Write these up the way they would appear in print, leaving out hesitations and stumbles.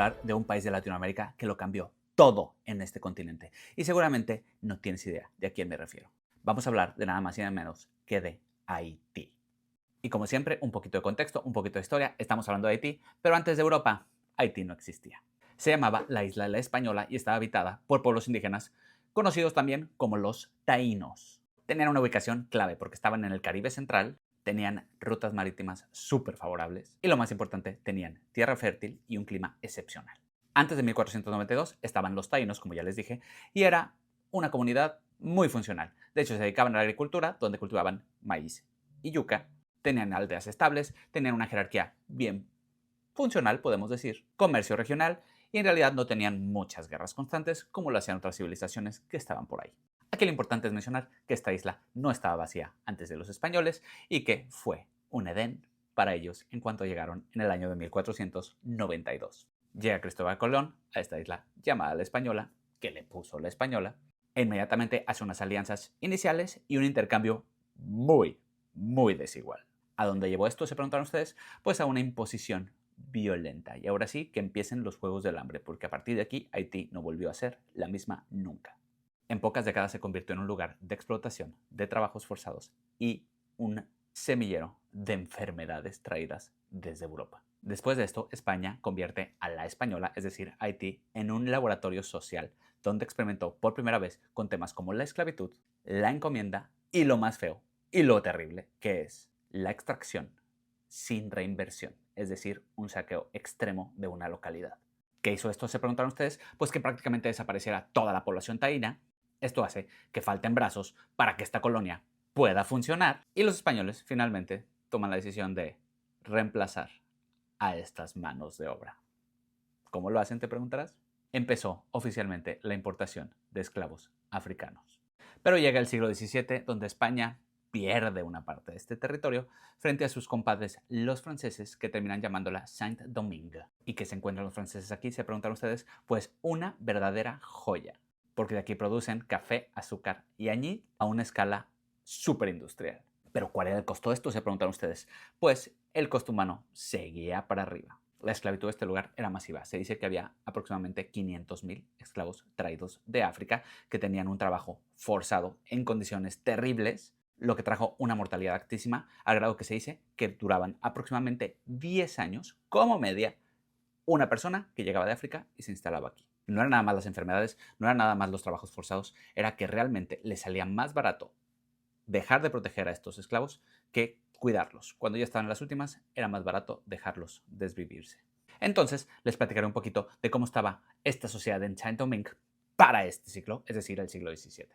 hablar de un país de Latinoamérica que lo cambió todo en este continente. Y seguramente no tienes idea de a quién me refiero. Vamos a hablar de nada más y nada menos que de Haití. Y como siempre, un poquito de contexto, un poquito de historia. Estamos hablando de Haití, pero antes de Europa, Haití no existía. Se llamaba la Isla de la Española y estaba habitada por pueblos indígenas, conocidos también como los taínos. Tenían una ubicación clave porque estaban en el Caribe central, tenían rutas marítimas súper favorables y lo más importante, tenían tierra fértil y un clima excepcional. Antes de 1492 estaban los taínos, como ya les dije, y era una comunidad muy funcional. De hecho, se dedicaban a la agricultura, donde cultivaban maíz y yuca, tenían aldeas estables, tenían una jerarquía bien funcional, podemos decir, comercio regional, y en realidad no tenían muchas guerras constantes como lo hacían otras civilizaciones que estaban por ahí. Aquí lo importante es mencionar que esta isla no estaba vacía antes de los españoles y que fue un Edén para ellos en cuanto llegaron en el año de 1492. Llega Cristóbal Colón a esta isla llamada la Española, que le puso la Española, e inmediatamente hace unas alianzas iniciales y un intercambio muy desigual. ¿A dónde llevó esto? Se preguntaron ustedes. Pues a una imposición violenta. Y ahora sí que empiecen los Juegos del Hambre, porque a partir de aquí Haití no volvió a ser la misma nunca. En pocas décadas se convirtió en un lugar de explotación, de trabajos forzados y un semillero de enfermedades traídas desde Europa. Después de esto, España convierte a la Española, es decir, Haití, en un laboratorio social donde experimentó por primera vez con temas como la esclavitud, la encomienda y lo más feo y lo terrible, que es la extracción sin reinversión, es decir, un saqueo extremo de una localidad. ¿Qué hizo esto? Se preguntaron ustedes. Pues que prácticamente desapareciera toda la población taína. Esto hace que falten brazos para que esta colonia pueda funcionar y los españoles finalmente toman la decisión de reemplazar a estas manos de obra. ¿Cómo lo hacen, te preguntarás? Empezó oficialmente la importación de esclavos africanos. Pero llega el siglo XVII, donde España pierde una parte de este territorio frente a sus compadres los franceses, que terminan llamándola Saint-Domingue. ¿Y qué se encuentran los franceses aquí? Se preguntan ustedes. Pues una verdadera joya, porque de aquí producen café, azúcar y añil a una escala súper industrial. ¿Pero cuál era el costo de esto? Se preguntan ustedes. Pues el costo humano seguía para arriba. La esclavitud de este lugar era masiva. Se dice que había aproximadamente 500.000 esclavos traídos de África que tenían un trabajo forzado en condiciones terribles, lo que trajo una mortalidad altísima, al grado que se dice que duraban aproximadamente 10 años como media una persona que llegaba de África y se instalaba aquí. No eran nada más las enfermedades, no eran nada más los trabajos forzados, era que realmente les salía más barato dejar de proteger a estos esclavos que cuidarlos. Cuando ya estaban en las últimas, era más barato dejarlos desvivirse. Entonces, les platicaré un poquito de cómo estaba esta sociedad en Saint-Domingue para este siglo, es decir, el siglo XVII.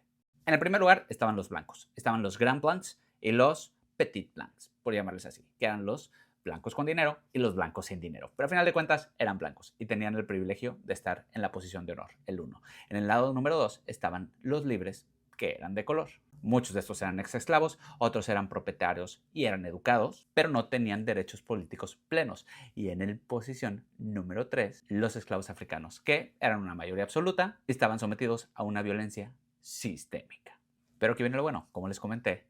En el primer lugar estaban los blancos. Estaban los Grand Blancs y los Petit Blancs, por llamarles así, que eran los blancos con dinero y los blancos sin dinero. Pero al final de cuentas eran blancos y tenían el privilegio de estar en la posición de honor, el uno. En el lado número 2 estaban los libres, que eran de color. Muchos de estos eran ex esclavos, otros eran propietarios y eran educados, pero no tenían derechos políticos plenos. Y en el posición número 3, los esclavos africanos, que eran una mayoría absoluta y estaban sometidos a una violencia sistémica. Pero aquí viene lo bueno, como les comenté,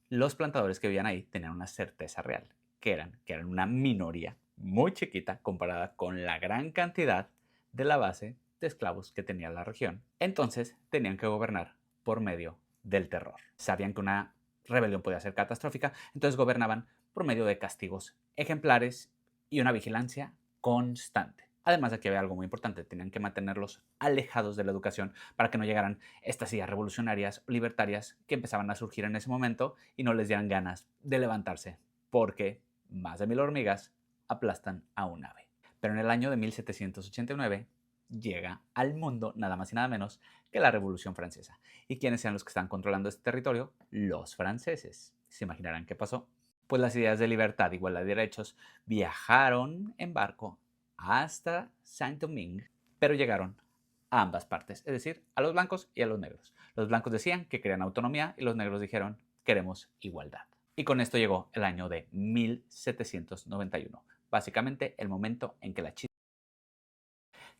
los plantadores que vivían ahí tenían una certeza real, que eran una minoría muy chiquita comparada con la gran cantidad de la base de esclavos que tenía la región. Entonces tenían que gobernar por medio del terror. Sabían que una rebelión podía ser catastrófica, entonces gobernaban por medio de castigos ejemplares y una vigilancia constante. Además de que había algo muy importante, tenían que mantenerlos alejados de la educación para que no llegaran estas ideas revolucionarias o libertarias que empezaban a surgir en ese momento y no les dieran ganas de levantarse, porque más de 1000 hormigas aplastan a un ave. Pero en el año de 1789 llega al mundo nada más y nada menos que la Revolución Francesa. ¿Y quiénes eran los que están controlando este territorio? Los franceses. ¿Se imaginarán qué pasó? Pues las ideas de libertad, igualdad de derechos viajaron en barco hasta Saint-Domingue, pero llegaron a ambas partes, es decir, a los blancos y a los negros. Los blancos decían que querían autonomía y los negros dijeron queremos igualdad. Y con esto llegó el año de 1791, básicamente el momento en que la chispa.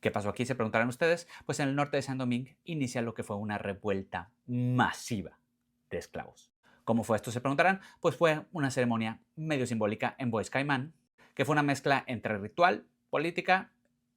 ¿Qué pasó aquí? Se preguntarán ustedes. Pues en el norte de Saint-Domingue inicia lo que fue una revuelta masiva de esclavos. ¿Cómo fue esto? Se preguntarán. Pues fue una ceremonia medio simbólica en Bois Caimán, que fue una mezcla entre ritual, política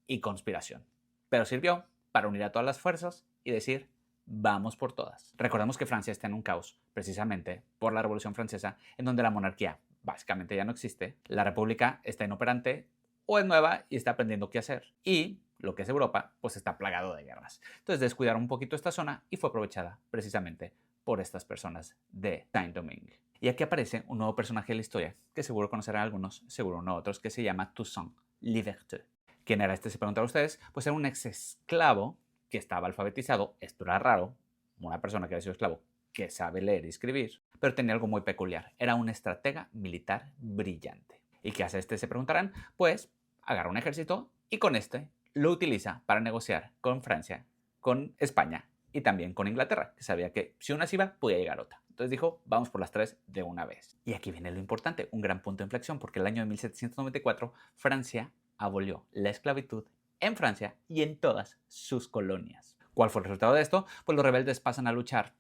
y conspiración. Pero sirvió para unir a todas las fuerzas y decir, vamos por todas. Recordemos que Francia está en un caos, precisamente por la Revolución Francesa, en donde la monarquía básicamente ya no existe, la república está inoperante o es nueva y está aprendiendo qué hacer. Y lo que es Europa, pues está plagado de guerras. Entonces descuidaron un poquito esta zona y fue aprovechada precisamente por estas personas de Saint-Domingue. Y aquí aparece un nuevo personaje de la historia, que seguro conocerán algunos, seguro no otros, que se llama Toussaint Louverture. ¿Quién era este? Se preguntan ustedes. Pues era un ex esclavo que estaba alfabetizado. Esto era raro, una persona que había sido esclavo, que sabe leer y escribir, pero tenía algo muy peculiar. Era un estratega militar brillante. ¿Y qué hace este? Se preguntarán. Pues agarra un ejército y con este lo utiliza para negociar con Francia, con España y también con Inglaterra, que sabía que si una se iba, podía llegar otra. Entonces dijo, vamos por las tres de una vez. Y aquí viene lo importante, un gran punto de inflexión, porque el año de 1794 Francia abolió la esclavitud en Francia y en todas sus colonias. ¿Cuál fue el resultado de esto? Pues los rebeldes pasan a luchar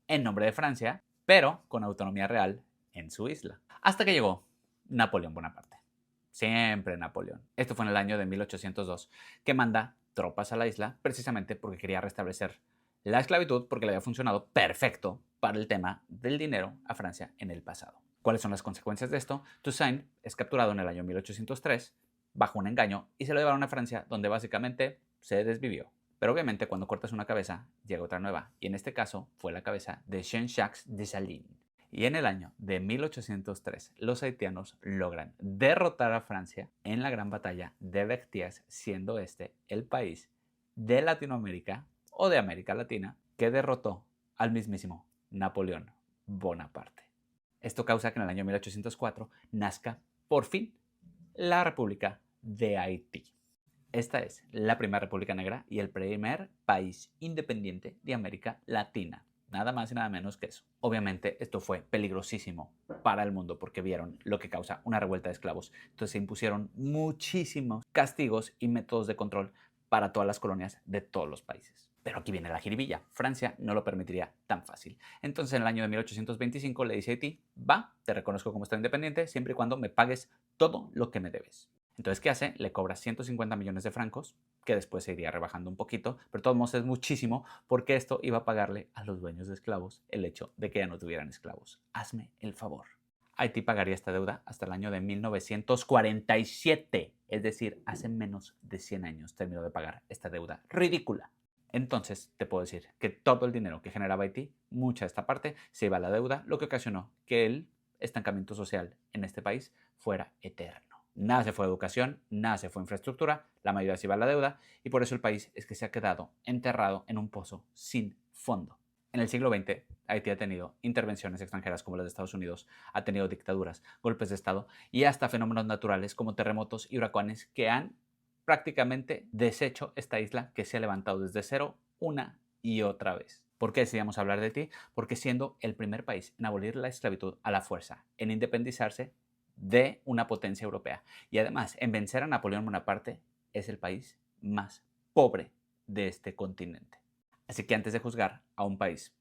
en nombre de Francia, pero con autonomía real en su isla. Hasta que llegó Napoleón Bonaparte. Siempre Napoleón. Esto fue en el año de 1802, que manda tropas a la isla precisamente porque quería restablecer la esclavitud, porque le había funcionado perfecto para el tema del dinero a Francia en el pasado. ¿Cuáles son las consecuencias de esto? Toussaint es capturado en el año 1803 bajo un engaño y se lo llevaron a Francia, donde básicamente se desvivió. Pero obviamente cuando cortas una cabeza llega otra nueva, y en este caso fue la cabeza de Jean-Jacques Dessalines. Y en el año de 1803, los haitianos logran derrotar a Francia en la gran batalla de Vertières, siendo este el país de Latinoamérica o de América Latina que derrotó al mismísimo Napoleón Bonaparte. Esto causa que en el año 1804 nazca por fin la República de Haití. Esta es la primera república negra y el primer país independiente de América Latina. Nada más y nada menos que eso. Obviamente esto fue peligrosísimo para el mundo porque vieron lo que causa una revuelta de esclavos. Entonces se impusieron muchísimos castigos y métodos de control para todas las colonias de todos los países. Pero aquí viene la jiribilla. Francia no lo permitiría tan fácil. Entonces en el año de 1825 le dice a Haití, va, te reconozco como Estado independiente siempre y cuando me pagues todo lo que me debes. Entonces, ¿qué hace? Le cobra 150 millones de francos, que después se iría rebajando un poquito, pero de todos modos es muchísimo porque esto iba a pagarle a los dueños de esclavos el hecho de que ya no tuvieran esclavos. Hazme el favor. Haití pagaría esta deuda hasta el año de 1947, es decir, hace menos de 100 años terminó de pagar esta deuda ridícula. Entonces, te puedo decir que todo el dinero que generaba Haití, mucha de esta parte, se iba a la deuda, lo que ocasionó que el estancamiento social en este país fuera eterno. Nada se fue a educación, nada se fue a infraestructura, la mayoría se iba a la deuda y por eso el país es que se ha quedado enterrado en un pozo sin fondo. En el siglo XX, Haití ha tenido intervenciones extranjeras como las de Estados Unidos, ha tenido dictaduras, golpes de Estado y hasta fenómenos naturales como terremotos y huracanes que han prácticamente deshecho esta isla que se ha levantado desde cero una y otra vez. ¿Por qué decidimos hablar de Haití? Porque siendo el primer país en abolir la esclavitud a la fuerza, en independizarse de una potencia europea y además en vencer a Napoleón Bonaparte, es el país más pobre de este continente. Así que antes de juzgar a un país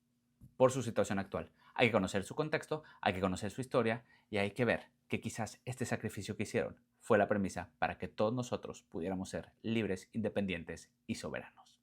por su situación actual, hay que conocer su contexto, hay que conocer su historia y hay que ver que quizás este sacrificio que hicieron fue la premisa para que todos nosotros pudiéramos ser libres, independientes y soberanos.